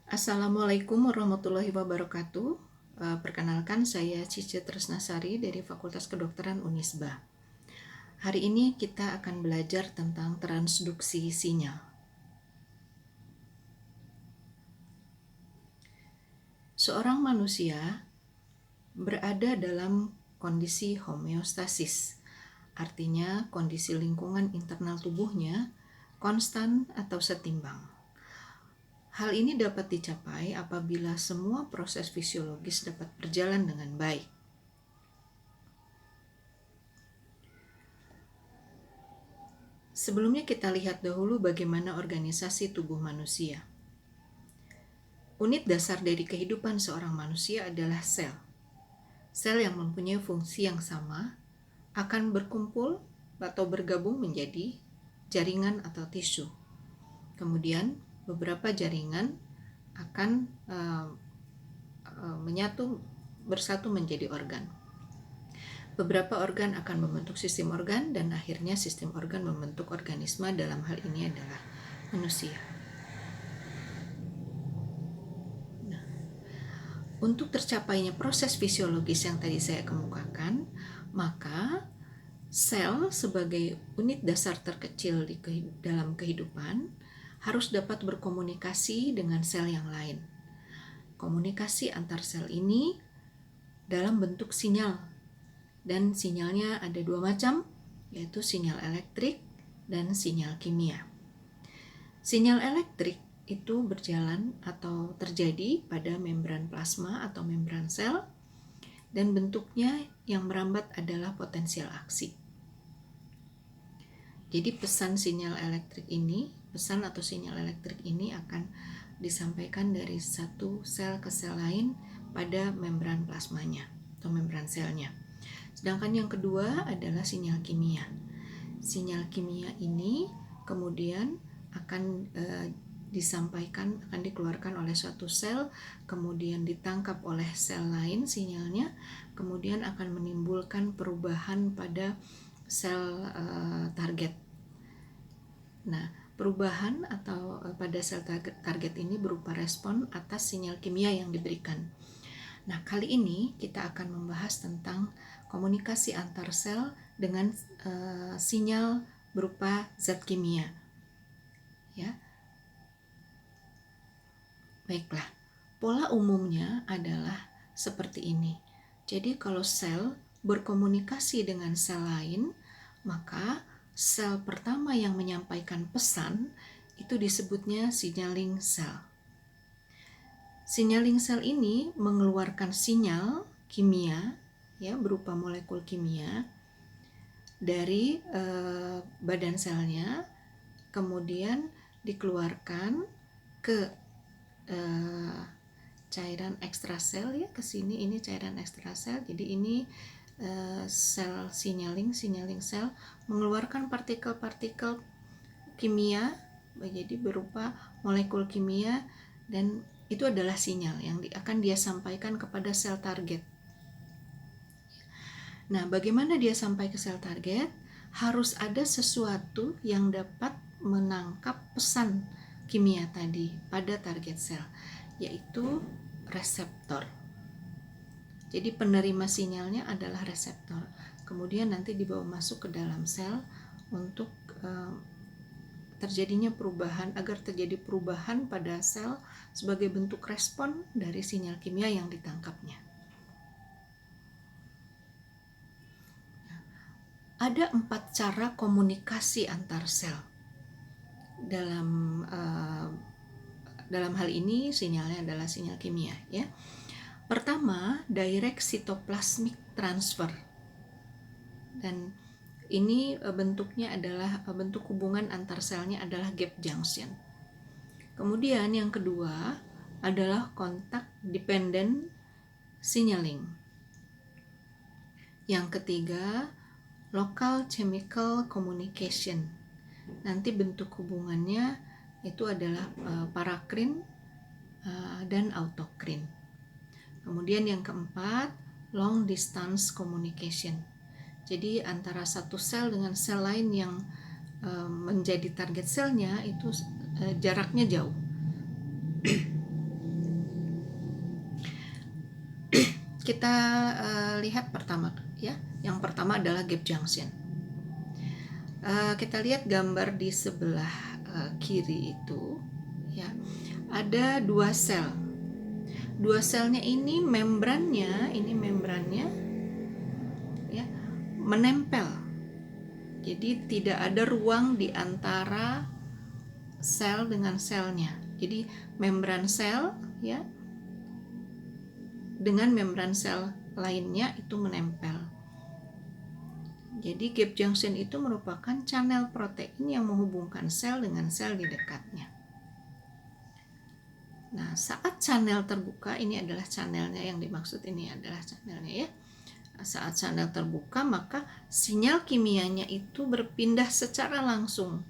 Assalamualaikum warahmatullahi wabarakatuh. Perkenalkan, saya Cice Tresnasari dari Fakultas Kedokteran Unisba. Hari ini kita akan belajar tentang transduksi sinyal. Seorang manusia berada dalam kondisi homeostasis, artinya kondisi lingkungan internal tubuhnya konstan atau setimbang. Hal ini dapat dicapai apabila semua proses fisiologis dapat berjalan dengan baik. Sebelumnya kita lihat dahulu bagaimana organisasi tubuh manusia. Unit dasar dari kehidupan seorang manusia adalah sel. Sel yang mempunyai fungsi yang sama akan berkumpul atau bergabung menjadi jaringan atau tisu. Kemudian beberapa jaringan akan bersatu menjadi organ. Beberapa organ akan membentuk sistem organ dan akhirnya sistem organ membentuk organisme, dalam hal ini adalah manusia. Nah, untuk tercapainya proses fisiologis yang tadi saya kemukakan, maka sel sebagai unit dasar terkecil dalam kehidupan harus dapat berkomunikasi dengan sel yang lain. Komunikasi antar sel ini dalam bentuk sinyal, dan sinyalnya ada dua macam, yaitu sinyal elektrik dan sinyal kimia. Sinyal elektrik itu berjalan atau terjadi pada membran plasma atau membran sel, dan bentuknya yang merambat adalah potensial aksi. Jadi pesan atau sinyal elektrik ini akan disampaikan dari satu sel ke sel lain pada membran plasmanya atau membran selnya. Sedangkan yang kedua adalah sinyal kimia. Sinyal kimia ini kemudian akan dikeluarkan oleh suatu sel, kemudian ditangkap oleh sel lain sinyalnya, kemudian akan menimbulkan perubahan pada sel target. Nah, perubahan atau pada sel target ini berupa respon atas sinyal kimia yang diberikan. Nah, kali ini kita akan membahas tentang komunikasi antar sel dengan sinyal berupa zat kimia. Ya. Baiklah, pola umumnya adalah seperti ini. Jadi kalau sel berkomunikasi dengan sel lain, maka sel pertama yang menyampaikan pesan itu disebutnya signaling cell. Signaling cell ini mengeluarkan sinyal kimia, ya, berupa molekul kimia dari badan selnya, kemudian dikeluarkan ke cairan ekstrasel, ya, ke sini ini cairan ekstrasel. Jadi ini sel signaling cell mengeluarkan partikel-partikel kimia, jadi berupa molekul kimia, dan itu adalah sinyal yang akan dia sampaikan kepada sel target. Nah, bagaimana dia sampai ke sel target? Harus ada sesuatu yang dapat menangkap pesan kimia tadi pada target sel, yaitu reseptor. Jadi penerima sinyalnya adalah reseptor. Kemudian nanti dibawa masuk ke dalam sel untuk agar terjadi perubahan pada sel sebagai bentuk respon dari sinyal kimia yang ditangkapnya. Ada 4 cara komunikasi antar sel. Dalam hal ini sinyalnya adalah sinyal kimia, ya. Pertama, direct cytoplasmic transfer. Dan ini bentuknya adalah bentuk hubungan antar selnya adalah gap junction. Kemudian yang kedua adalah contact dependent signaling. Yang ketiga, local chemical communication. Nanti bentuk hubungannya itu adalah parakrin dan autokrin. Kemudian yang keempat, long distance communication. Jadi antara satu sel dengan sel lain yang menjadi target selnya itu jaraknya jauh. kita lihat pertama ya. Yang pertama adalah gap junction. Kita lihat gambar di sebelah kiri itu ya. Ada dua sel. Dua selnya ini membrannya ya menempel. Jadi tidak ada ruang di antara sel dengan selnya. Jadi membran sel ya dengan membran sel lainnya itu menempel. Jadi gap junction itu merupakan channel protein yang menghubungkan sel dengan sel di dekatnya. Nah, saat channel terbuka, ini adalah channelnya yang dimaksud, ini adalah channelnya ya. Saat channel terbuka, maka sinyal kimianya itu berpindah secara langsung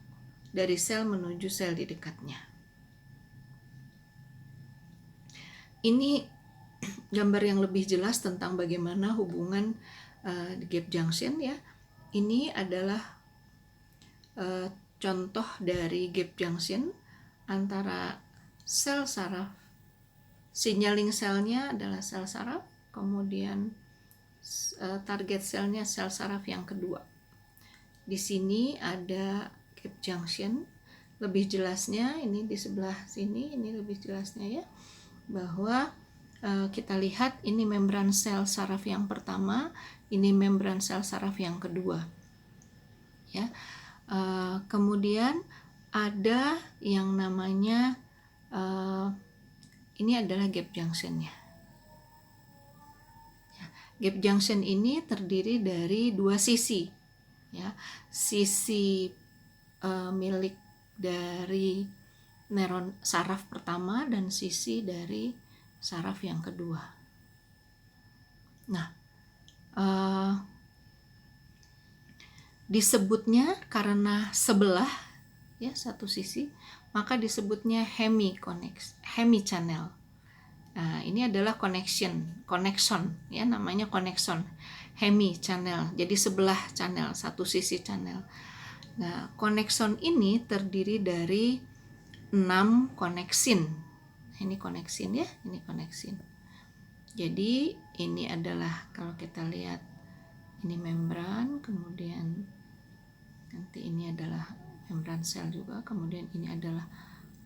dari sel menuju sel di dekatnya. Ini gambar yang lebih jelas tentang bagaimana hubungan gap junction ya. Ini adalah contoh dari gap junction antara sel saraf. Signaling selnya adalah sel saraf, kemudian target selnya sel saraf yang kedua. Di sini ada gap junction. Lebih jelasnya ini di sebelah sini, ini lebih jelasnya ya, bahwa kita lihat ini membran sel saraf yang pertama, ini membran sel saraf yang kedua ya. Kemudian ada yang namanya ini adalah gap junctionnya. Gap junction ini terdiri dari dua sisi ya, sisi milik dari neuron saraf pertama dan sisi dari saraf yang kedua. Nah, disebutnya karena sebelah ya satu sisi, maka disebutnya hemi channel. Nah, ini adalah connection ya, namanya connection, hemi channel. Jadi sebelah channel, satu sisi channel. Nah, connection ini terdiri dari 6 koneksin. Ini koneksin ya, ini koneksin. Jadi ini adalah kalau kita lihat ini membran, kemudian nanti ini adalah membran sel juga, kemudian ini adalah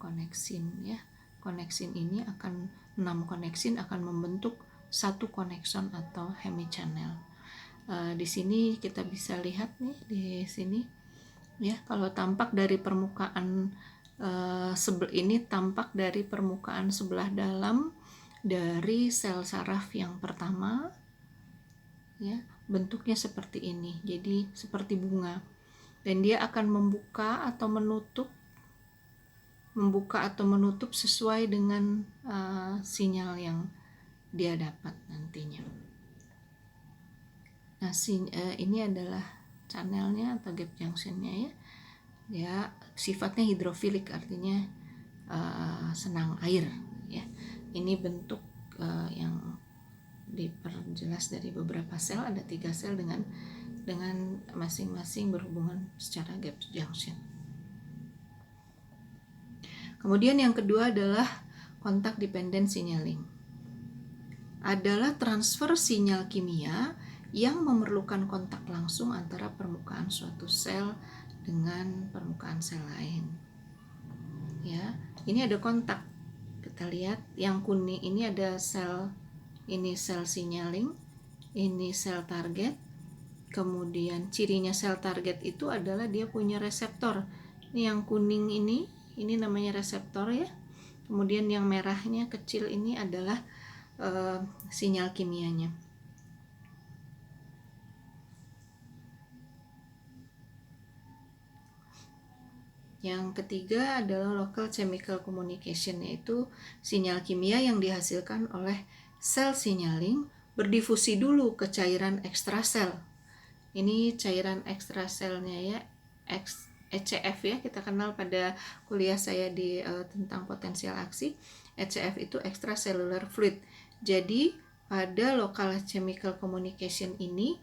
koneksin ya. Koneksin ini akan 6 koneksin akan membentuk satu connection atau hemichannel. Di sini kita bisa lihat nih di sini ya, kalau tampak dari permukaan ini tampak dari permukaan sebelah dalam dari sel saraf yang pertama ya, bentuknya seperti ini. Jadi seperti bunga, dan dia akan membuka atau menutup sesuai dengan sinyal yang dia dapat nantinya. Nah, ini adalah channelnya atau gap junctionnya ya. Dia sifatnya hidrofilik, artinya senang air ya. Ini bentuk yang diperjelas dari beberapa sel, ada 3 sel dengan masing-masing berhubungan secara gap junction. Kemudian yang kedua adalah kontak dependent signaling. Adalah transfer sinyal kimia yang memerlukan kontak langsung antara permukaan suatu sel dengan permukaan sel lain. Ya, ini ada kontak. Kita lihat yang kuning ini ada sel, ini sel signaling, ini sel target. Kemudian cirinya sel target itu adalah dia punya reseptor. Ini yang kuning ini namanya reseptor ya. Kemudian yang merahnya kecil ini adalah sinyal kimianya. Yang ketiga adalah local chemical communication, yaitu sinyal kimia yang dihasilkan oleh sel signaling berdifusi dulu ke cairan ekstrasel. Ini cairan ekstraselnya ya, ECF ya, kita kenal pada kuliah saya di tentang potensial aksi. ECF itu extracellular fluid. Jadi pada local chemical communication ini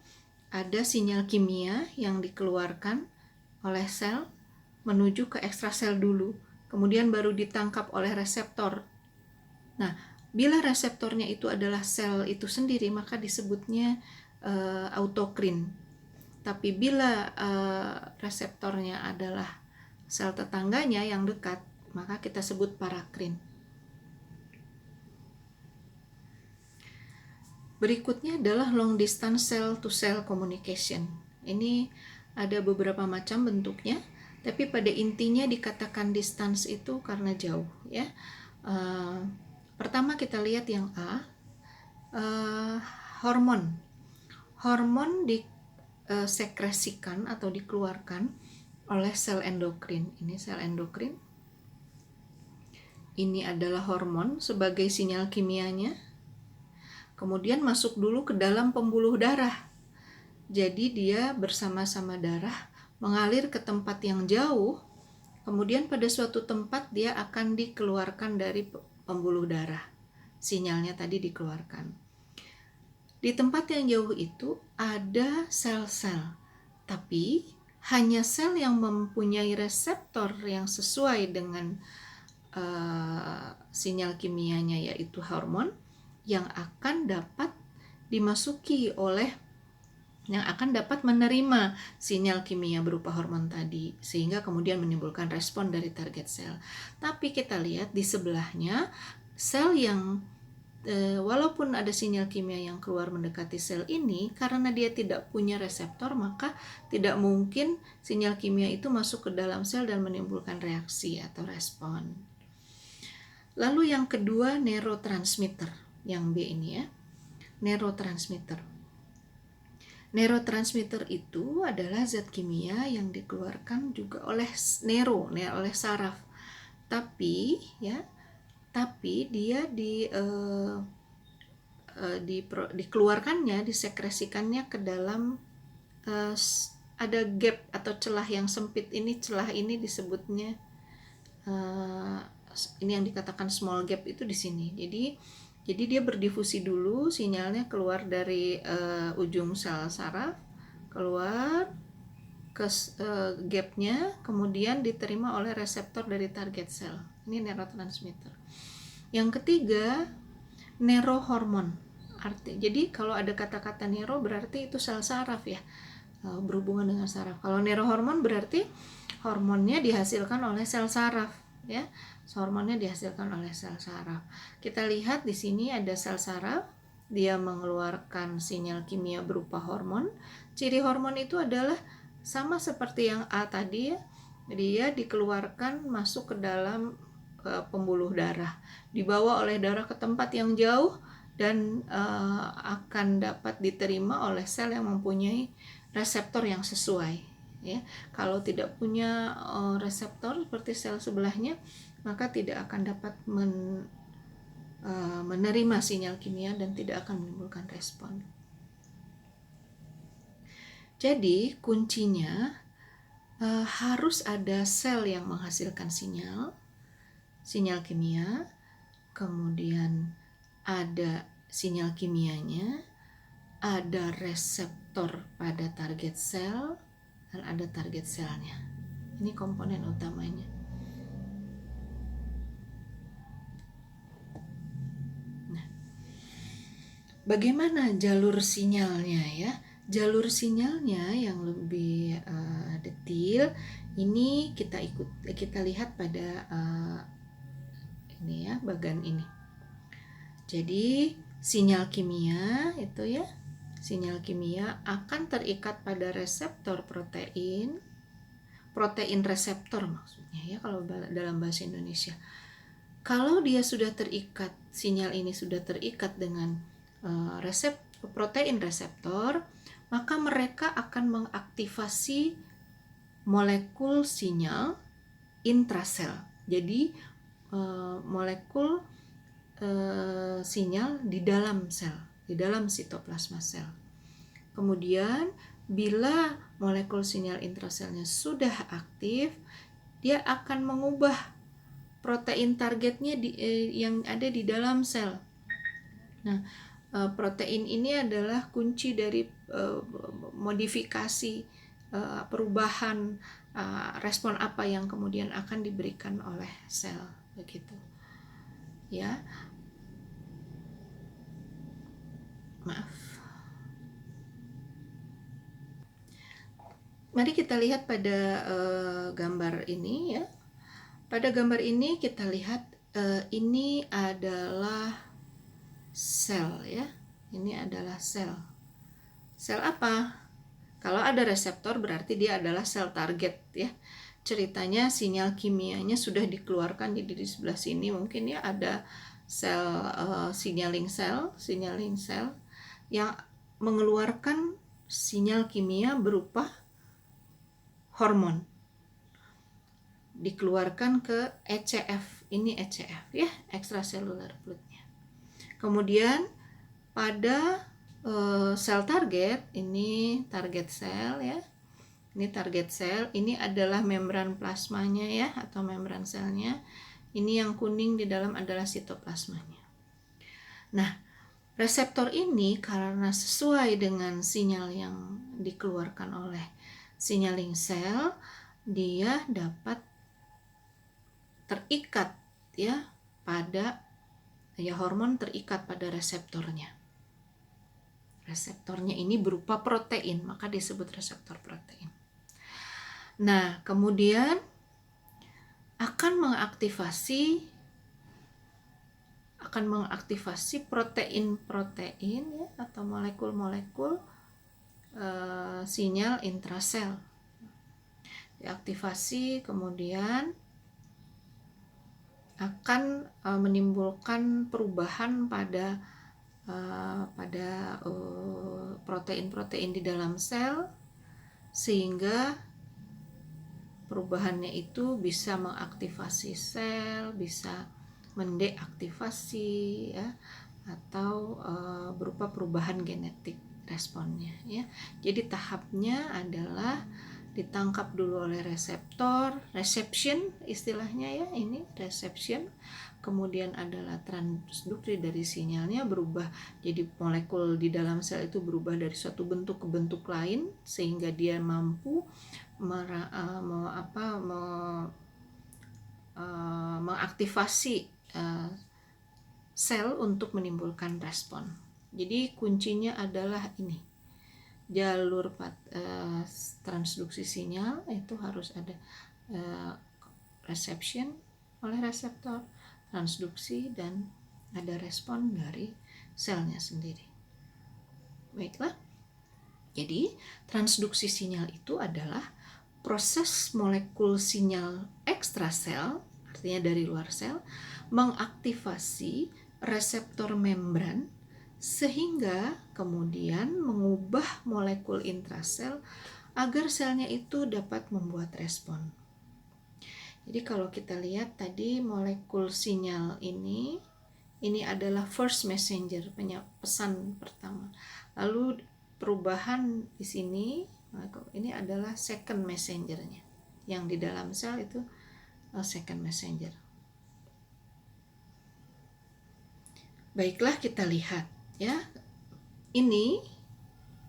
ada sinyal kimia yang dikeluarkan oleh sel menuju ke ekstrasel dulu, kemudian baru ditangkap oleh reseptor. Nah, Bila reseptornya itu adalah sel itu sendiri, maka disebutnya autokrin. Tapi bila reseptornya adalah sel tetangganya yang dekat, maka kita sebut parakrin. Berikutnya adalah long distance cell to cell communication. Ini ada beberapa macam bentuknya, tapi pada intinya dikatakan distance itu karena jauh, ya. Pertama kita lihat yang A, hormon. Hormon disekresikan atau dikeluarkan oleh sel endokrin. Ini sel endokrin. Ini adalah hormon sebagai sinyal kimianya. Kemudian masuk dulu ke dalam pembuluh darah. Jadi dia bersama-sama darah mengalir ke tempat yang jauh. Kemudian pada suatu tempat dia akan dikeluarkan dari pembuluh darah. Sinyalnya tadi dikeluarkan. Di tempat yang jauh itu ada sel-sel. Tapi hanya sel yang mempunyai reseptor yang sesuai dengan sinyal kimianya, yaitu hormon, yang akan dapat dimasuki oleh, yang akan dapat menerima sinyal kimia berupa hormon tadi, sehingga kemudian menimbulkan respon dari target sel. Tapi kita lihat di sebelahnya, sel yang walaupun ada sinyal kimia yang keluar mendekati sel ini, karena dia tidak punya reseptor, maka tidak mungkin sinyal kimia itu masuk ke dalam sel dan menimbulkan reaksi atau respon. Lalu yang kedua, neurotransmitter. Yang B ini ya, neurotransmitter. Neurotransmitter itu adalah zat kimia yang dikeluarkan juga oleh oleh saraf. Tapi dia dikeluarkannya, disekresikannya ke dalam ada gap atau celah yang sempit. Celah ini disebutnya ini yang dikatakan small gap itu di sini. Jadi dia berdifusi dulu, sinyalnya keluar dari ujung sel saraf, keluar ke gapnya, kemudian diterima oleh reseptor dari target sel. Ini neurotransmitter. Yang ketiga, neurohormon. Jadi kalau ada kata-kata neuro berarti itu sel saraf ya, berhubungan dengan saraf. Kalau neurohormon berarti hormonnya dihasilkan oleh sel saraf ya. Hormonnya dihasilkan oleh sel saraf. Kita lihat di sini ada sel saraf, dia mengeluarkan sinyal kimia berupa hormon. Ciri hormon itu adalah sama seperti yang A tadi ya, dia dikeluarkan masuk ke dalam pembuluh darah, dibawa oleh darah ke tempat yang jauh dan akan dapat diterima oleh sel yang mempunyai reseptor yang sesuai ya. Kalau tidak punya reseptor seperti sel sebelahnya, maka tidak akan dapat menerima sinyal kimia dan tidak akan menimbulkan respon. Jadi kuncinya harus ada sel yang menghasilkan sinyal kimia, kemudian ada sinyal kimianya, ada reseptor pada target sel, dan ada target selnya. Ini komponen utamanya. Bagaimana jalur sinyalnya ya? Jalur sinyalnya yang lebih detail ini kita lihat pada ini ya, bagian ini. Jadi sinyal kimia itu ya, sinyal kimia akan terikat pada reseptor protein reseptor maksudnya ya kalau dalam bahasa Indonesia. Kalau dia sudah terikat, sinyal ini sudah terikat dengan protein reseptor, maka mereka akan mengaktifasi molekul sinyal intrasel. Jadi molekul sinyal di dalam sel, di dalam sitoplasma sel. Kemudian bila molekul sinyal intraselnya sudah aktif, dia akan mengubah protein targetnya yang ada di dalam sel. Nah, protein ini adalah kunci dari modifikasi perubahan respon apa yang kemudian akan diberikan oleh sel begitu ya. mari kita lihat pada gambar ini ya. Pada gambar ini kita lihat ini adalah sel ya. Ini adalah sel. Sel apa? Kalau ada reseptor berarti dia adalah sel target ya. Ceritanya sinyal kimianya sudah dikeluarkan, jadi di sebelah sini mungkin ya ada sel signaling sel yang mengeluarkan sinyal kimia berupa hormon, dikeluarkan ke ECF. Ini ECF ya, extracellular fluidnya. Kemudian pada sel target, ini target sel ya. Ini target sel, ini adalah membran plasmanya ya, atau membran selnya. Ini yang kuning di dalam adalah sitoplasmanya. Nah, reseptor ini karena sesuai dengan sinyal yang dikeluarkan oleh signaling sel, dia dapat terikat ya pada hormon terikat pada reseptornya. Reseptornya ini berupa protein, maka disebut reseptor protein. Nah, kemudian akan mengaktifasi protein-protein ya, atau molekul-molekul sinyal intrasel. Diaktifasi, kemudian akan menimbulkan perubahan pada protein-protein di dalam sel, sehingga perubahannya itu bisa mengaktifasi sel, bisa mendeaktivasi ya, atau berupa perubahan genetik responnya ya. Jadi tahapnya adalah ditangkap dulu oleh reseptor, reception istilahnya ya, ini reception. Kemudian adalah transduksi dari sinyalnya berubah, jadi molekul di dalam sel itu berubah dari suatu bentuk ke bentuk lain sehingga dia mampu mengaktifasi sel untuk menimbulkan respon. Jadi kuncinya adalah ini, jalur transduksi sinyal itu harus ada reception oleh reseptor, transduksi, dan ada respon dari selnya sendiri. Baiklah, jadi transduksi sinyal itu adalah proses molekul sinyal ekstrasel, artinya dari luar sel, mengaktifasi reseptor membran sehingga kemudian mengubah molekul intrasel agar selnya itu dapat membuat respon. Jadi kalau kita lihat tadi molekul sinyal ini adalah first messenger, pesan pertama. Lalu perubahan di sini, ini adalah second messengernya. Yang di dalam sel itu second messenger. Baiklah, kita lihat ya. Ini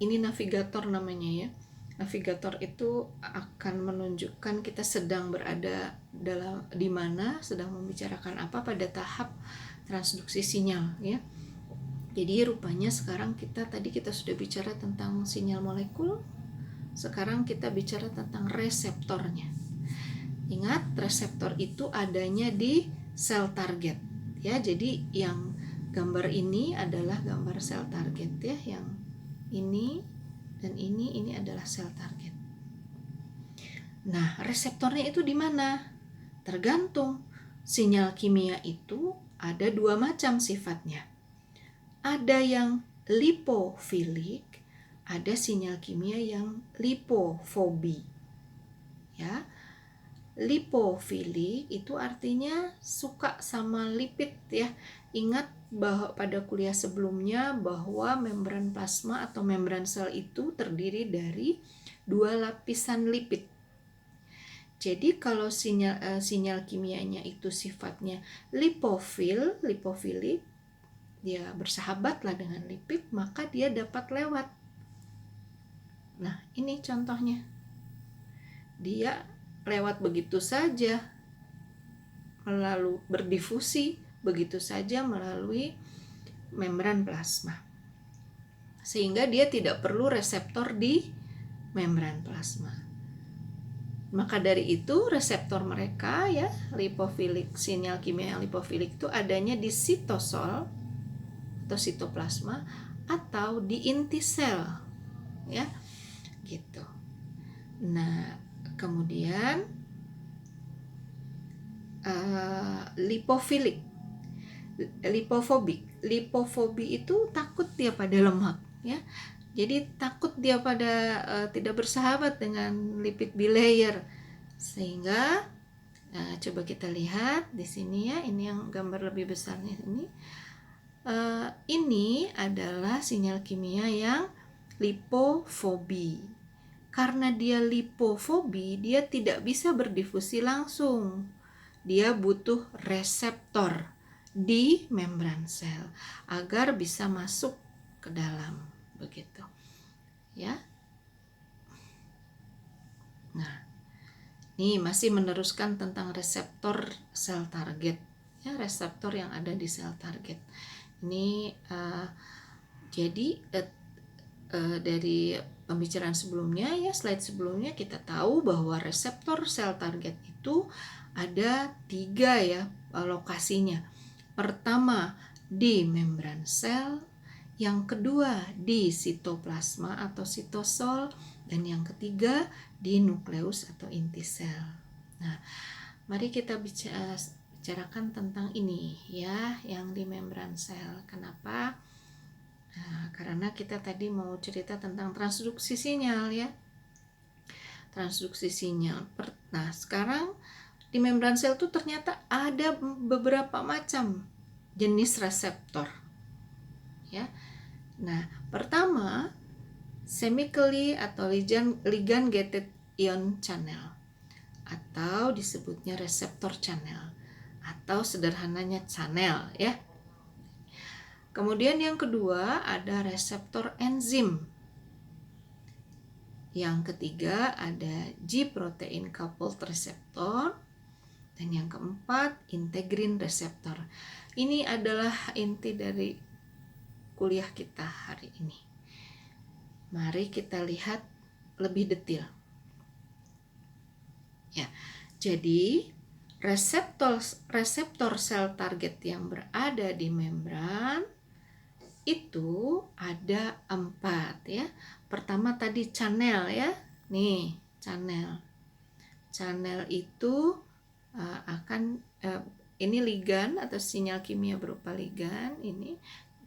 navigator namanya ya. Navigator itu akan menunjukkan kita sedang berada di mana, sedang membicarakan apa pada tahap transduksi sinyal ya. Jadi rupanya sekarang tadi kita sudah bicara tentang sinyal molekul, sekarang kita bicara tentang reseptornya. Ingat, reseptor itu adanya di sel target ya. Jadi yang gambar ini adalah gambar sel target ya, yang ini dan ini adalah sel target. Nah, reseptornya itu di mana? Tergantung. Sinyal kimia itu ada dua macam sifatnya. Ada yang lipofilik, ada sinyal kimia yang lipofobi. Ya. Lipofilik itu artinya suka sama lipid ya. Ingat bahwa pada kuliah sebelumnya bahwa membran plasma atau membran sel itu terdiri dari dua lapisan lipid. Jadi kalau sinyal kimianya itu sifatnya lipofilik, dia bersahabatlah dengan lipid, maka dia dapat lewat. Nah, ini contohnya. Dia lewat begitu saja, lalu berdifusi begitu saja melalui membran plasma. Sehingga dia tidak perlu reseptor di membran plasma. Maka dari itu reseptor mereka ya, lipofilik, sinyal kimia yang lipofilik itu adanya di sitosol atau sitoplasma atau di inti sel ya, gitu. Nah, kemudian lipofilik, lipofobi itu takut dia pada lemak ya. Jadi takut dia pada tidak bersahabat dengan lipid bilayer, sehingga coba kita lihat di sini ya, ini yang gambar lebih besarnya ini. Ini adalah sinyal kimia yang lipofobi. Karena dia lipofobi, dia tidak bisa berdifusi langsung. Dia butuh reseptor di membran sel agar bisa masuk ke dalam, begitu ya. Nah, ini masih meneruskan tentang reseptor sel target ya, reseptor yang ada di sel target ini. Jadi dari pembicaraan sebelumnya ya, slide sebelumnya, kita tahu bahwa reseptor sel target itu ada 3 ya lokasinya. Pertama di membran sel, yang kedua di sitoplasma atau sitosol, dan yang ketiga di nukleus atau inti sel. Nah, mari kita bicarakan tentang ini ya, yang di membran sel. Kenapa? Nah, karena kita tadi mau cerita tentang transduksi sinyal ya. Transduksi sinyal. Nah, sekarang di membran sel itu ternyata ada beberapa macam jenis reseptor ya. Nah, pertama chemically atau ligand gated ion channel, atau disebutnya reseptor channel, atau sederhananya channel ya. Kemudian yang kedua ada reseptor enzim. Yang ketiga ada G-protein coupled receptor. Dan yang keempat, integrin reseptor. Ini adalah inti dari kuliah kita hari ini. Mari kita lihat lebih detail. Ya, jadi reseptor sel target yang berada di membran itu ada 4 ya. Pertama tadi channel ya. Nih, channel. Channel itu akan ini ligan atau sinyal kimia berupa ligan ini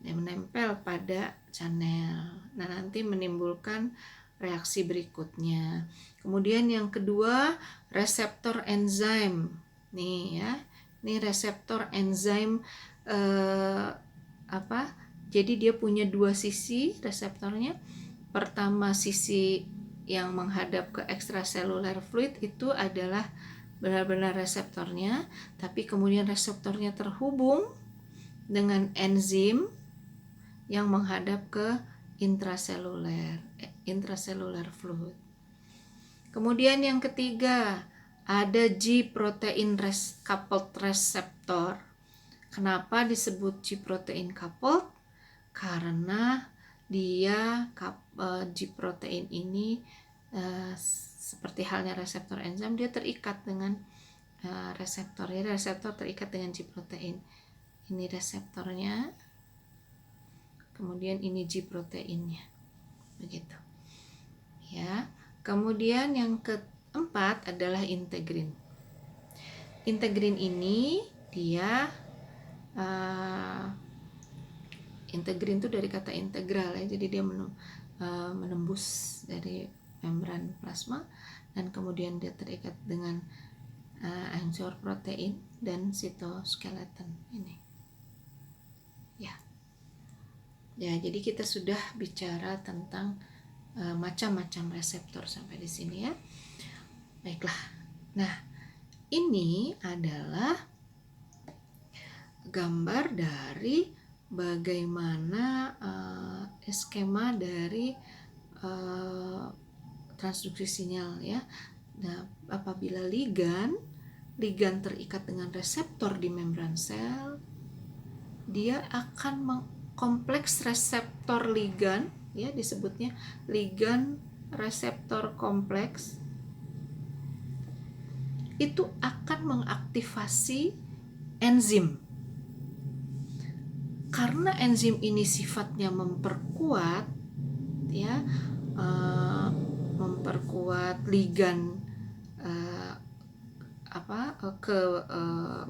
yang menempel pada channel. Nah, nanti menimbulkan reaksi berikutnya. Kemudian yang kedua, reseptor enzim. Nih ya. Ini reseptor enzim Jadi dia punya 2 sisi reseptornya. Pertama, sisi yang menghadap ke extracellular fluid itu adalah benar-benar reseptornya, tapi kemudian reseptornya terhubung dengan enzim yang menghadap ke intracellular fluid. Kemudian yang ketiga ada G-protein coupled receptor. Kenapa disebut G-protein coupled? Karena dia G-protein ini seperti halnya reseptor enzim, dia terikat dengan reseptor. Jadi reseptor terikat dengan G-protein. Ini reseptornya, kemudian ini G-proteinnya, begitu. Ya. Kemudian yang keempat adalah integrin. Integrin ini dia integrin itu dari kata integral ya, jadi dia menembus dari membran plasma dan kemudian dia terikat dengan anchor protein dan sitoskeleton ini. Ya, jadi kita sudah bicara tentang macam-macam reseptor sampai di sini ya. Baiklah. Nah, ini adalah gambar dari bagaimana skema dari transduksi sinyal ya. Nah, apabila ligan terikat dengan reseptor di membran sel, dia akan mengkompleks reseptor ligan ya, disebutnya ligan reseptor kompleks. itu akan mengaktifasi enzim. Karena enzim ini sifatnya memperkuat, ya, memperkuat ligan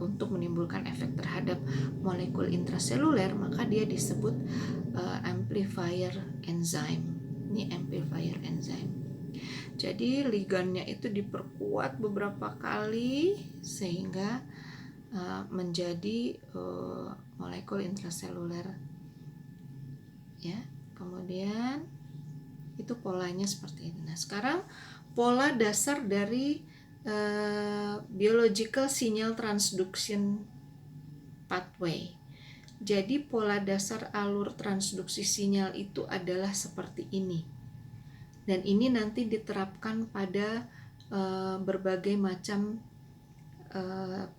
untuk menimbulkan efek terhadap molekul intraseluler, maka dia disebut amplifier enzyme. Ini amplifier enzyme. Jadi ligannya itu diperkuat beberapa kali sehingga menjadi molekul intraseluler. Ya, kemudian itu polanya seperti ini. Nah, sekarang pola dasar dari biological signal transduction pathway. Jadi pola dasar alur transduksi sinyal itu adalah seperti ini. Dan ini nanti diterapkan pada berbagai macam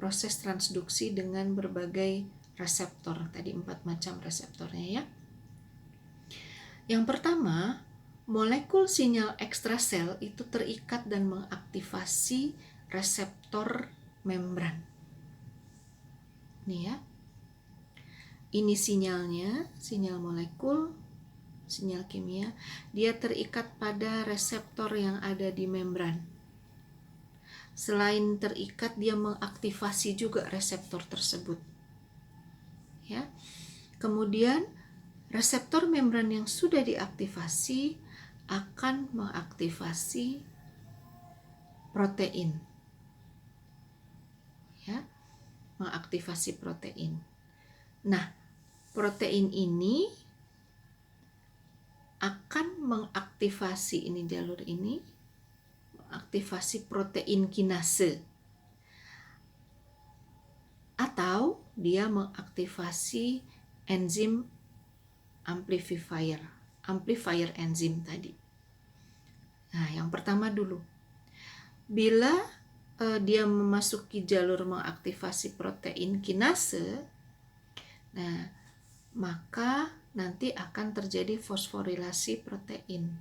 proses transduksi dengan berbagai reseptor. Tadi 4 macam reseptornya, ya. Yang pertama, molekul sinyal ekstrasel itu terikat dan mengaktifasi reseptor membran. Nih ya. Ini sinyalnya, sinyal molekul, sinyal kimia, dia terikat pada reseptor yang ada di membran. Selain terikat, dia mengaktifasi juga reseptor tersebut. Ya. Kemudian reseptor membran yang sudah diaktifasi akan mengaktifasi protein. Ya, mengaktifasi protein. Nah, protein ini akan mengaktifasi ini jalur ini, mengaktifasi protein kinase. Atau dia mengaktifasi enzim amplifier enzim tadi. Nah, yang pertama dulu. Bila dia memasuki jalur mengaktifasi protein kinase, nah, maka nanti akan terjadi fosforilasi protein.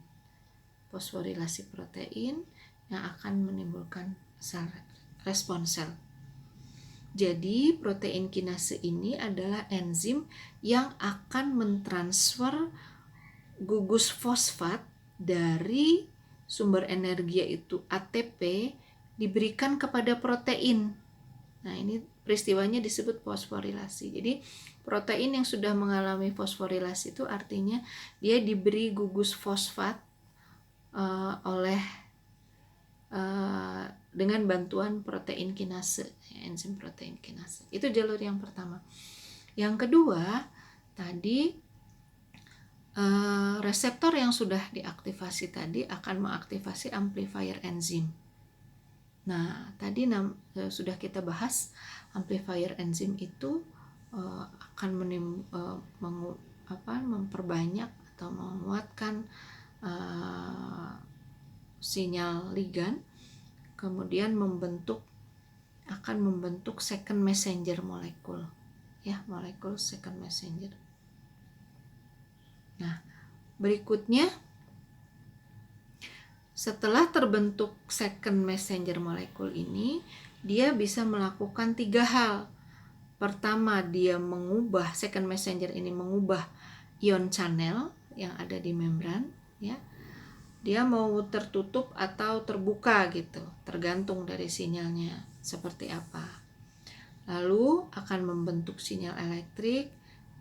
Fosforilasi protein yang akan menimbulkan respon sel. Jadi protein kinase ini adalah enzim yang akan mentransfer gugus fosfat dari sumber energi yaitu ATP diberikan kepada protein. Nah, ini peristiwanya disebut fosforilasi. Jadi protein yang sudah mengalami fosforilasi itu artinya dia diberi gugus fosfat dengan bantuan protein kinase, enzim protein kinase. Itu jalur yang pertama. Yang kedua, tadi reseptor yang sudah diaktifasi tadi akan mengaktifasi amplifier enzim. Nah, tadi sudah kita bahas amplifier enzim itu akan memperbanyak atau menguatkan sinyal ligan, kemudian akan membentuk second messenger molekul, ya, molekul second messenger. Nah, berikutnya setelah terbentuk second messenger molekul ini, dia bisa melakukan 3 hal. Pertama, dia second messenger ini mengubah ion channel yang ada di membran, ya. Dia mau tertutup atau terbuka gitu, tergantung dari sinyalnya seperti apa. Lalu akan membentuk sinyal elektrik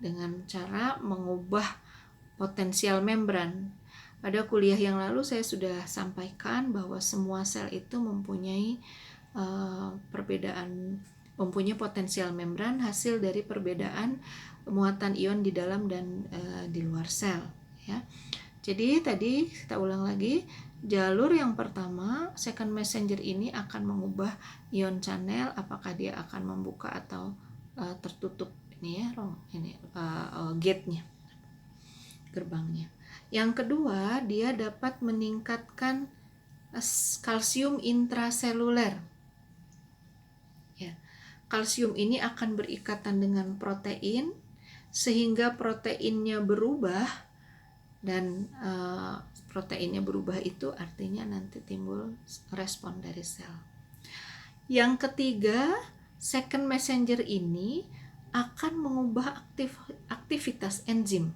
dengan cara mengubah potensial membran. Pada kuliah yang lalu saya sudah sampaikan bahwa semua sel itu mempunyai mempunyai potensial membran hasil dari perbedaan muatan ion di dalam dan di luar sel, ya. Jadi tadi kita ulang lagi, jalur yang pertama second messenger ini akan mengubah ion channel, apakah dia akan membuka atau tertutup ini, ya, gate-nya, gerbangnya. Yang kedua, dia dapat meningkatkan kalsium intraseluler. Ya, kalsium ini akan berikatan dengan protein sehingga proteinnya berubah, dan proteinnya berubah itu artinya nanti timbul respon dari sel. Yang ketiga, second messenger ini akan mengubah aktivitas enzim.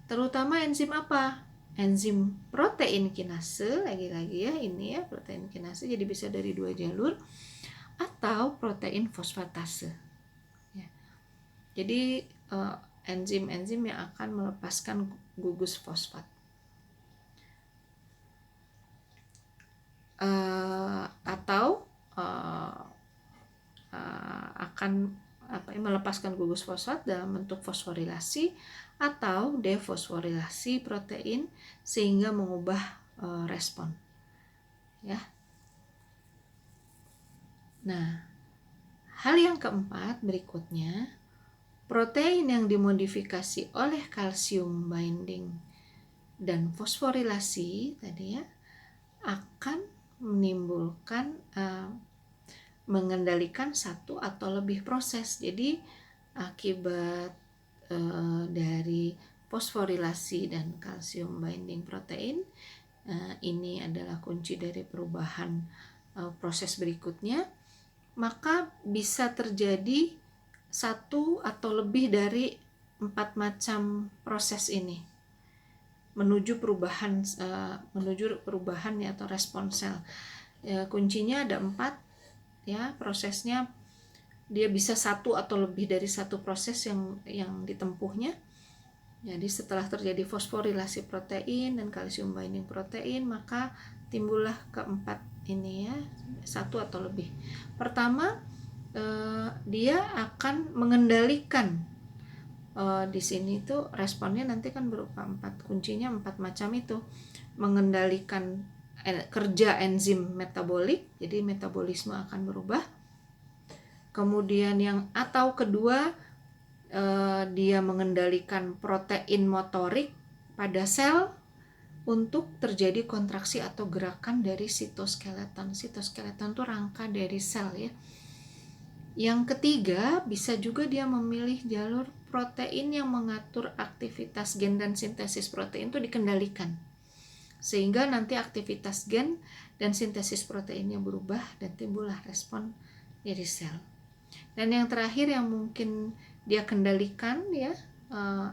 Terutama enzim apa? Enzim protein kinase, lagi-lagi ya ini ya, protein kinase, jadi bisa dari 2 jalur, atau protein fosfatase. Ya. Jadi enzim-enzim yang akan melepaskan gugus fosfat. Atau akan melepaskan gugus fosfat dalam bentuk fosforilasi atau defosforilasi protein sehingga mengubah respon. Ya. Nah, hal yang keempat berikutnya, protein yang dimodifikasi oleh kalsium binding dan fosforilasi tadi ya akan menimbulkan mengendalikan satu atau lebih proses. Jadi akibat dari fosforilasi dan kalsium binding protein ini adalah kunci dari perubahan proses berikutnya, maka bisa terjadi satu atau lebih dari 4 macam proses ini menuju perubahan ya, atau respon sel. Kuncinya ada 4 ya prosesnya. Dia bisa satu atau lebih dari satu proses yang ditempuhnya. Jadi setelah terjadi fosforilasi protein dan kalsium binding protein, maka timbullah keempat ini ya, satu atau lebih. Pertama, dia akan mengendalikan di sini tuh responnya nanti kan berupa 4, kuncinya 4 macam itu. Mengendalikan kerja enzim metabolik, jadi metabolisme akan berubah. Kemudian yang atau kedua, dia mengendalikan protein motorik pada sel untuk terjadi kontraksi atau gerakan dari sitoskeleton. Sitoskeleton itu rangka dari sel ya. Yang ketiga, bisa juga dia memilih jalur protein yang mengatur aktivitas gen dan sintesis protein itu dikendalikan. Sehingga nanti aktivitas gen dan sintesis proteinnya berubah dan timbullah respon dari sel. Dan yang terakhir yang mungkin dia kendalikan ya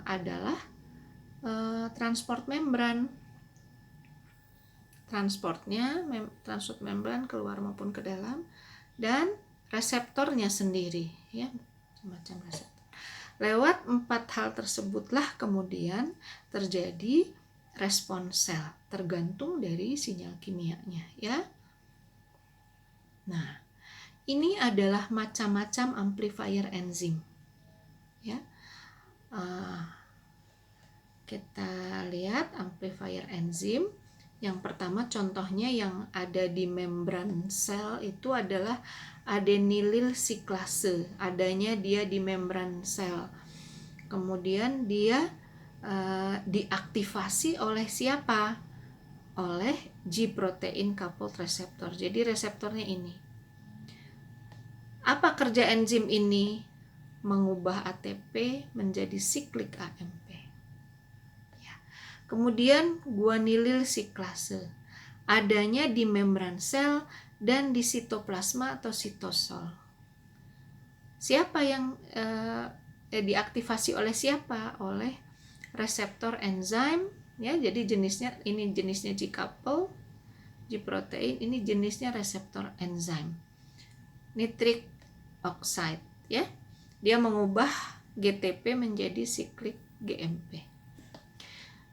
adalah transport membran. Transport membran keluar maupun ke dalam, dan reseptornya sendiri ya, semacam reseptor. Lewat 4 hal tersebutlah kemudian terjadi respon sel tergantung dari sinyal kimianya ya. Nah, ini adalah macam-macam amplifier enzim ya. Kita lihat amplifier enzim. Yang pertama contohnya yang ada di membran sel itu adalah adenilil siklase. Adanya dia di membran sel. Kemudian dia diaktifasi oleh siapa? Oleh G-protein coupled receptor. Jadi reseptornya ini. Apa kerja enzim ini? Mengubah ATP menjadi siklik AMP. Kemudian guanilil siklase, adanya di membran sel dan di sitoplasma atau sitosol. Siapa yang diaktifasi oleh siapa? Oleh reseptor enzim ya. Jadi jenisnya G-coupled, G-protein, ini jenisnya reseptor enzim. Nitric oxide ya. Dia mengubah GTP menjadi siklik GMP.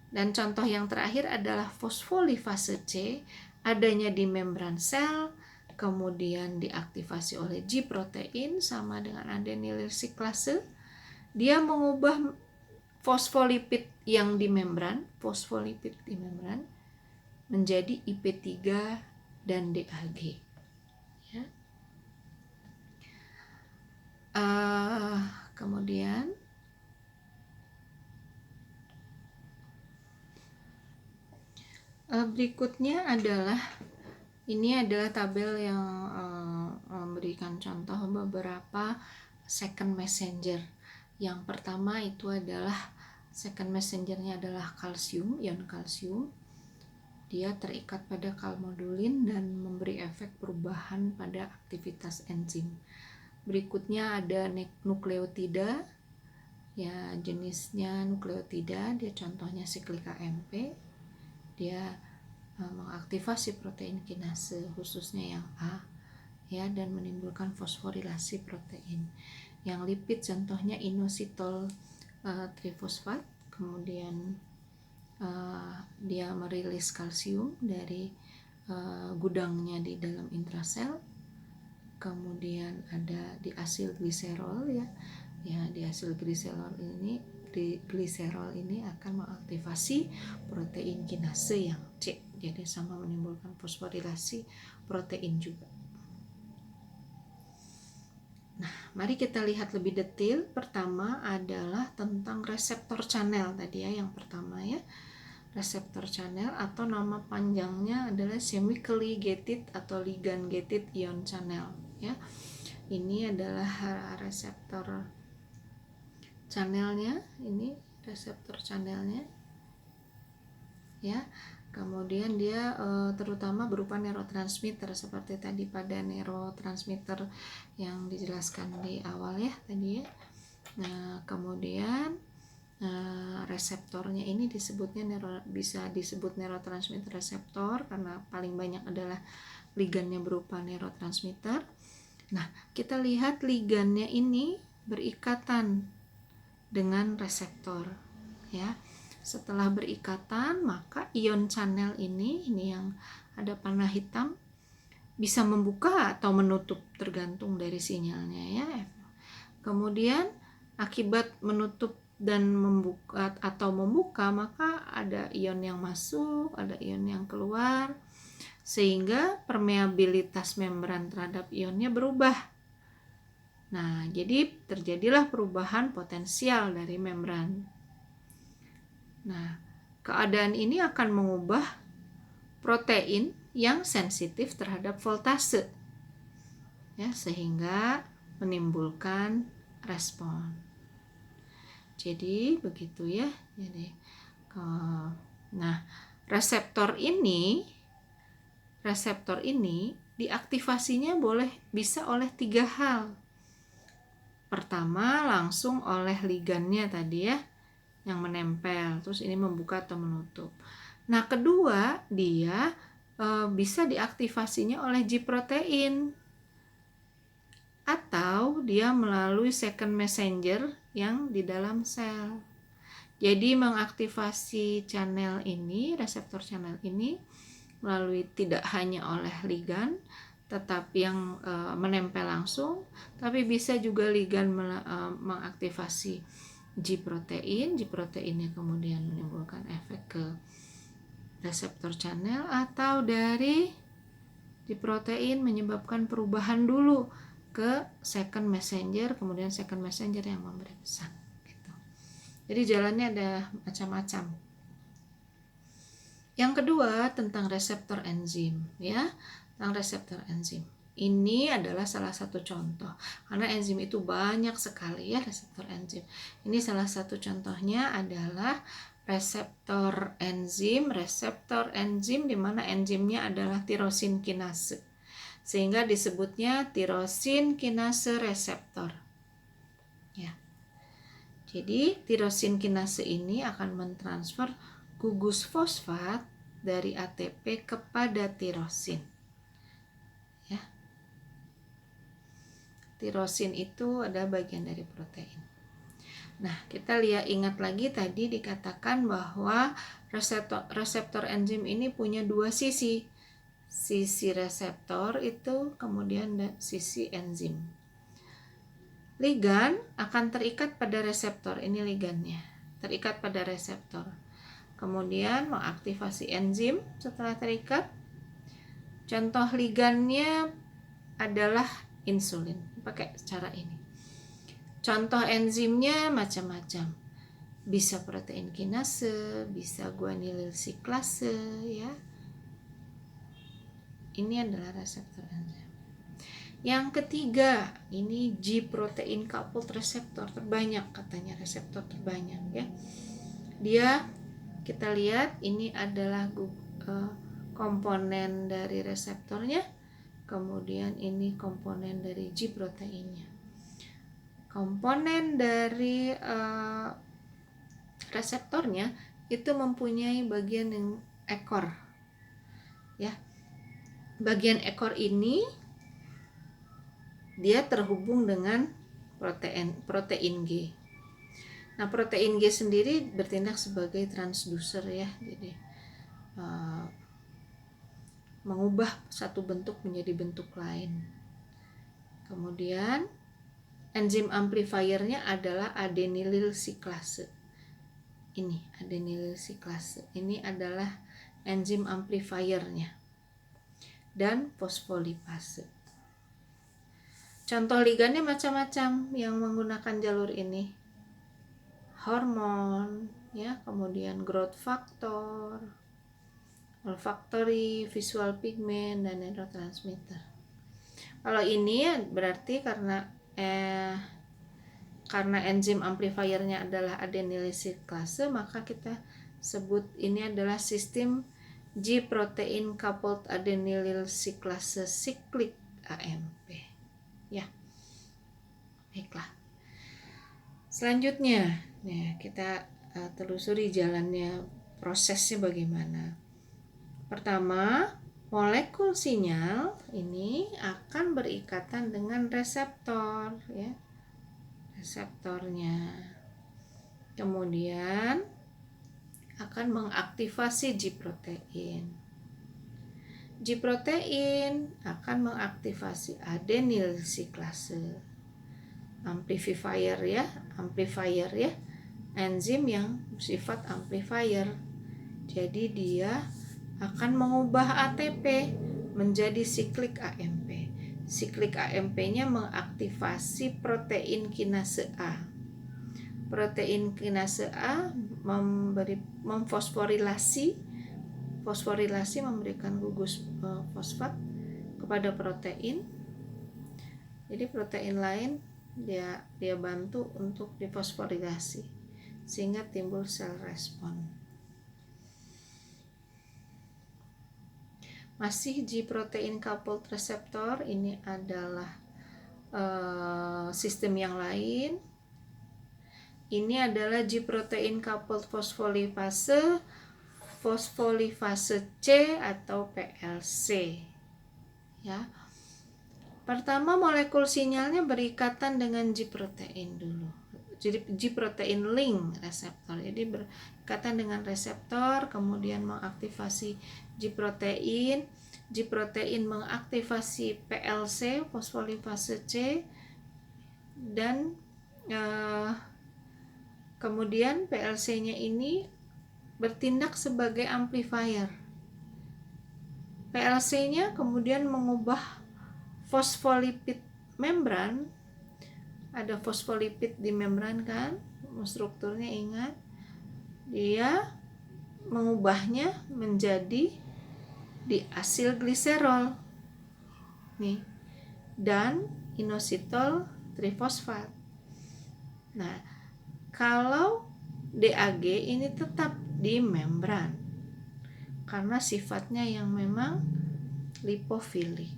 Dan contoh yang terakhir adalah fosfolifase C, adanya di membran sel, kemudian diaktifasi oleh G-protein sama dengan adenilil siklase. Dia mengubah fosfolipid yang di membran, menjadi IP3 dan DAG. Ya. Kemudian berikutnya adalah tabel yang memberikan contoh beberapa second messenger. Yang pertama itu adalah second messengernya adalah kalsium, ion kalsium. dia terikat pada kalmodulin dan memberi efek perubahan pada aktivitas enzim. Berikutnya ada nukleotida, ya jenisnya nukleotida, dia contohnya siklik AMP, dia mengaktifasi protein kinase khususnya yang A, ya, dan menimbulkan fosforilasi protein. Yang lipid contohnya inositol trifosfat, kemudian dia merilis kalsium dari gudangnya di dalam intrasel. Kemudian ada diasilgliserol, ya diasilgliserol ini akan mengaktifasi protein kinase yang C, jadi sama menimbulkan fosforilasi protein juga. Nah, mari kita lihat lebih detail. Pertama adalah tentang reseptor channel tadi ya, yang pertama ya. Reseptor channel atau nama panjangnya adalah chemically gated atau ligand gated ion channel, ya. Ini adalah reseptor channelnya, ini reseptor channelnya, ya. Kemudian dia terutama berupa neurotransmitter seperti tadi pada neurotransmitter yang dijelaskan di awal ya tadi ya. Nah, kemudian reseptornya ini disebutnya bisa disebut neurotransmitter reseptor karena paling banyak adalah ligannya berupa neurotransmitter. Nah, kita lihat ligannya ini berikatan dengan reseptor, ya. Setelah berikatan, maka ion channel ini yang ada panah hitam bisa membuka atau menutup tergantung dari sinyalnya ya. Kemudian akibat menutup dan membuka atau membuka, maka ada ion yang masuk, ada ion yang keluar, sehingga permeabilitas membran terhadap ionnya berubah. Nah, jadi terjadilah perubahan potensial dari membran. Nah, keadaan ini akan mengubah protein yang sensitif terhadap voltase, ya, sehingga menimbulkan respon. Jadi begitu ya. Jadi, nah reseptor ini diaktifasinya bisa oleh 3 hal. Pertama, langsung oleh ligannya tadi ya, yang menempel, terus ini membuka atau menutup. Nah, kedua, dia bisa diaktifasinya oleh G protein atau dia melalui second messenger yang di dalam sel. Jadi mengaktifasi channel ini, reseptor channel ini melalui tidak hanya oleh ligan tetapi yang menempel langsung, tapi bisa juga ligan mengaktifasi G proteinnya kemudian menimbulkan efek ke reseptor channel, atau dari G protein menyebabkan perubahan dulu ke second messenger, kemudian second messenger yang memberi pesan gitu. Jadi jalannya ada macam-macam. Yang kedua tentang reseptor enzim ya, tentang reseptor enzim. Ini adalah salah satu contoh, karena enzim itu banyak sekali ya reseptor enzim. Ini salah satu contohnya adalah reseptor enzim di mana enzimnya adalah tirosin kinase. Sehingga disebutnya tirosin kinase reseptor. Ya. Jadi tirosin kinase ini akan mentransfer gugus fosfat dari ATP kepada tirosin. Ya. Tirosin itu adalah bagian dari protein. Nah, kita ingat lagi tadi dikatakan bahwa reseptor enzim ini punya 2 sisi. Sisi reseptor itu kemudian sisi enzim. Ligan akan terikat pada reseptor, ini ligannya, terikat pada reseptor. Kemudian mengaktifasi enzim setelah terikat. Contoh ligannya adalah insulin, pakai cara ini. Contoh enzimnya macam-macam. Bisa protein kinase, bisa guanylyl siklase ya. Ini adalah reseptor enzim. Yang ketiga, ini G protein coupled reseptor terbanyak, katanya reseptor terbanyak ya. Dia kita lihat ini adalah komponen dari reseptornya, kemudian ini komponen dari G proteinnya. Komponen dari reseptornya itu mempunyai bagian yang ekor, ya. Bagian ekor ini dia terhubung dengan protein G. Nah, protein G sendiri bertindak sebagai transducer, ya. Jadi mengubah satu bentuk menjadi bentuk lain. Kemudian enzim amplifiernya adalah adenylyl siklase. Ini adenylyl siklase. Ini adalah enzim amplifiernya. Dan fosfolipase. Contoh ligannya macam-macam yang menggunakan jalur ini. Hormon, ya, kemudian growth factor, olfactory, visual pigment, dan neurotransmitter. Kalau ini berarti karena enzim amplifiernya adalah adenylyl siklase, maka kita sebut ini adalah sistem G protein coupled adenylyl siklase cyclic AMP. Ya. Baiklah. Selanjutnya, ya, kita telusuri jalannya, prosesnya bagaimana. Pertama, molekul sinyal ini akan berikatan dengan reseptor, ya. Reseptornya. Kemudian akan mengaktifasi G protein. G protein akan mengaktifasi adenyl siklase. Amplifier ya, enzim yang bersifat amplifier. Jadi dia akan mengubah ATP menjadi siklik AMP. Siklik AMP-nya mengaktifasi protein kinase A. Protein kinase A fosforilasi memberikan gugus fosfat kepada protein. Jadi protein lain dia bantu untuk difosforilasi sehingga timbul sel respon. Masih G protein coupled receptor, ini adalah sistem yang lain. Ini adalah G protein coupled fosfolipase C atau PLC. Ya. Pertama, molekul sinyalnya berikatan dengan G protein dulu. Jadi G protein link reseptor. Jadi berikatan dengan reseptor, kemudian mengaktifasi G protein mengaktifasi PLC, fosfolipase C, dan kemudian PLC-nya ini bertindak sebagai amplifier. PLC-nya kemudian mengubah fosfolipid membran. Ada fosfolipid di membran kan, strukturnya ingat. Dia mengubahnya menjadi diasil gliserol. Nih. Dan inositol trifosfat. Nah, kalau DAG ini tetap di membran karena sifatnya yang memang lipofilik.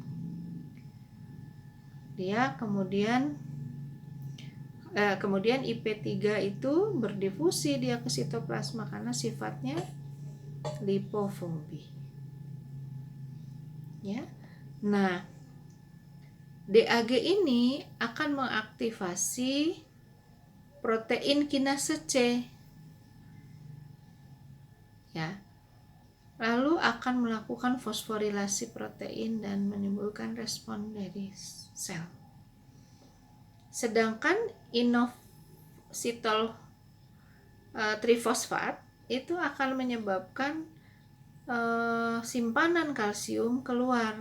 Dia kemudian IP3 itu berdifusi dia ke sitoplasma karena sifatnya lipofobi. Ya. Nah, DAG ini akan mengaktifasi protein kinase C. Ya. Lalu akan melakukan fosforilasi protein dan menimbulkan respon dari sel. Sedangkan inositol trifosfat itu akan menyebabkan simpanan kalsium keluar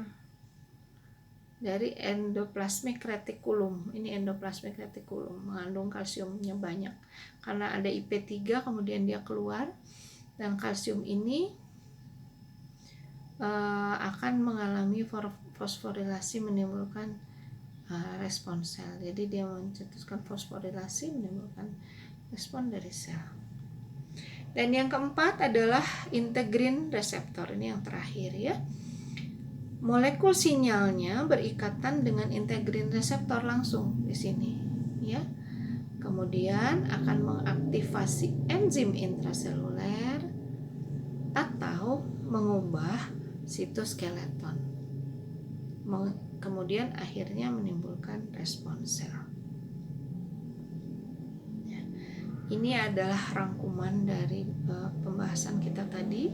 dari endoplasmic reticulum. Ini endoplasmic reticulum mengandung kalsiumnya banyak. Karena ada IP3 kemudian dia keluar, dan kalsium ini akan mengalami fosforilasi menimbulkan respon sel. Jadi dia mencetuskan fosforilasi menimbulkan respon dari sel. Dan yang keempat adalah integrin reseptor. Ini yang terakhir ya. Molekul sinyalnya berikatan dengan integrin reseptor langsung di sini ya. Kemudian akan mengaktifasi enzim intraseluler atau mengubah sitoskeleton. Kemudian akhirnya menimbulkan respons sel. Ini adalah rangkuman dari pembahasan kita tadi.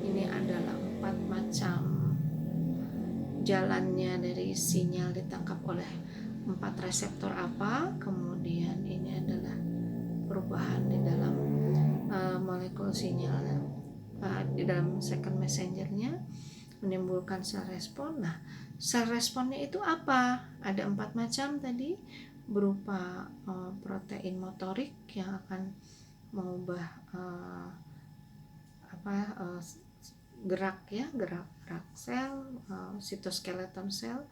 Ini adalah 4 macam jalannya dari sinyal ditangkap oleh 4 reseptor apa. Kemudian ini adalah perubahan di dalam molekul sinyal di dalam second messengernya menimbulkan sel respon. Nah, sel responnya itu apa? Ada 4 macam tadi, berupa protein motorik yang akan mengubah gerak sel, sitoskeleton sel,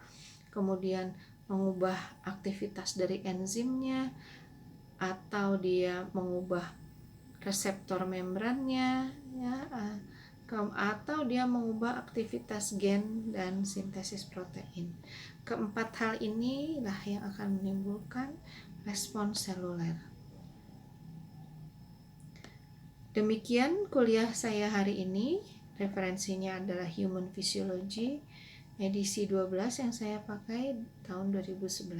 kemudian mengubah aktivitas dari enzimnya, atau dia mengubah reseptor membrannya ya, atau dia mengubah aktivitas gen dan sintesis protein. Keempat hal inilah yang akan menimbulkan respons seluler. Demikian kuliah saya hari ini. Referensinya adalah Human Physiology edisi 12 yang saya pakai tahun 2011.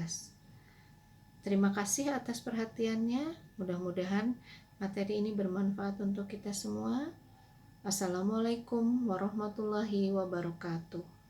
Terima kasih atas perhatiannya. Mudah-mudahan materi ini bermanfaat untuk kita semua. Assalamualaikum warahmatullahi wabarakatuh.